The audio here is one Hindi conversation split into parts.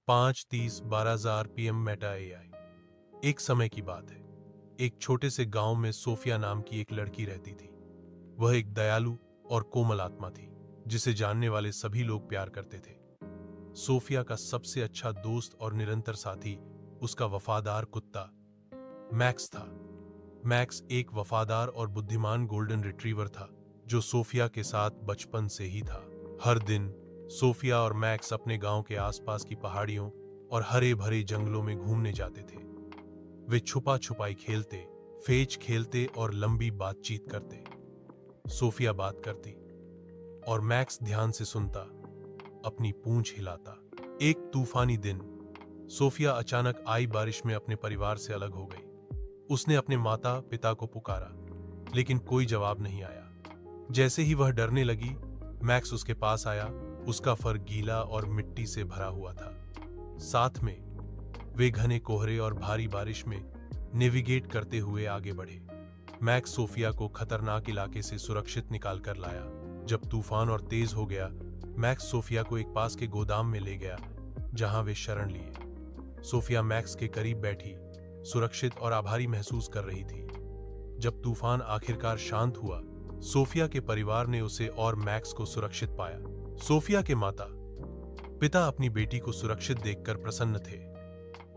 5:30 12,000 PM मेटा एआई। एक समय की बात है। एक छोटे से गांव में सोफिया नाम की एक लड़की रहती थी। वह एक दयालु और कोमल आत्मा थी, जिसे जानने वाले सभी लोग प्यार करते थे। सोफिया का सबसे अच्छा दोस्त और निरंतर साथी उसका वफादार कुत्ता मैक्स था। मैक्स एक वफादार और बुद्धिमान गोल्डन रिट्रीवर था, जो सोफिया के साथ बचपन से ही था। हर दिन सोफिया और मैक्स अपने गांव के आसपास की पहाड़ियों और हरे भरे जंगलों में घूमने जाते थे। वे छुपा छुपाई खेलते, फेच खेलते और लंबी बातचीत करते। सोफिया बात करती और मैक्स ध्यान से सुनता, अपनी पूंछ हिलाता। एक तूफानी दिन सोफिया अचानक आई बारिश में अपने परिवार से अलग हो गई। उसने अपने माता पिता को पुकारा, लेकिन कोई जवाब नहीं आया। जैसे ही वह डरने लगी, मैक्स उसके पास आया। उसका फर गीला और मिट्टी से भरा हुआ था। साथ में वे घने कोहरे और भारी बारिश में नेविगेट करते हुए आगे बढ़े। मैक्स सोफिया को खतरनाक इलाके से सुरक्षित निकाल कर लाया। जब तूफान और तेज हो गया, मैक्स सोफिया को एक पास के गोदाम में ले गया, जहां वे शरण लिए। सोफिया मैक्स के करीब बैठी, सुरक्षित और आभारी महसूस कर रही थी। जब तूफान आखिरकार शांत हुआ, सोफिया के परिवार ने उसे और मैक्स को सुरक्षित पाया। सोफिया के माता पिता अपनी बेटी को सुरक्षित देखकर प्रसन्न थे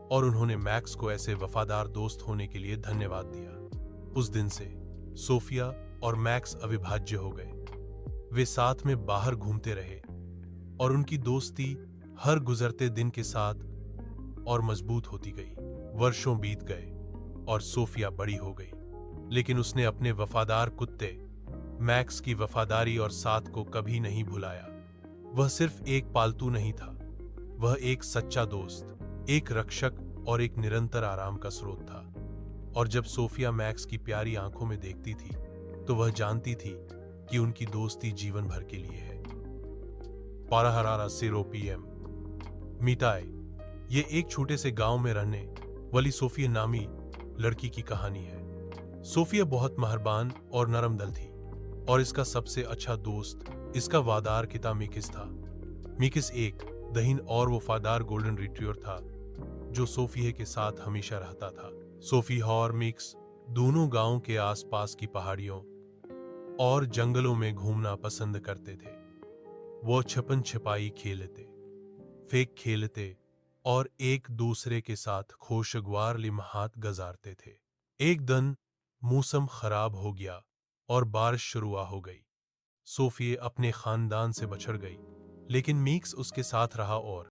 और उन्होंने मैक्स को ऐसे वफादार दोस्त होने के लिए धन्यवाद दिया। उस दिन से सोफिया और मैक्स अविभाज्य हो गए। वे साथ में बाहर घूमते रहे और उनकी दोस्ती हर गुजरते दिन के साथ और मजबूत होती गई। वर्षों बीत गए और सोफिया बड़ी हो गई, लेकिन उसने अपने वफादार कुत्ते मैक्स की वफादारी और साथ को कभी नहीं भुलाया। वह सिर्फ एक पालतू नहीं था, वह एक सच्चा दोस्त, एक रक्षक और एक निरंतर आराम का स्रोत था। और जब सोफिया मैक्स की प्यारी आंखों में देखती थी, तो वह जानती थी कि उनकी दोस्ती जीवन भर के लिए है। पाराहरारा 0 PM मिटाए। ये एक छोटे से गांव में रहने वाली सोफिया नामी लड़की की कहानी है। सोफिया बहुत मेहरबान और नरम दिल थी, और इसका सबसे अच्छा दोस्त इसका वफादार कुत्ता मिकिस था। मिकिस एक दहीन और वफादार गोल्डन रिट्रीवर था, जो सोफिया के साथ हमेशा रहता था। सोफिया और मिक्स दोनों गांव के आसपास की पहाड़ियों और जंगलों में घूमना पसंद करते थे। वो छुपन छिपाई खेलते, फेक खेलते और एक दूसरे के साथ खुशगवार लिम्हात गुजारते थे। एक दिन मौसम खराब हो गया और बारिश शुरू हो गई। सोफिया अपने खानदान से बछड़ गई, लेकिन मिक्स उसके साथ रहा और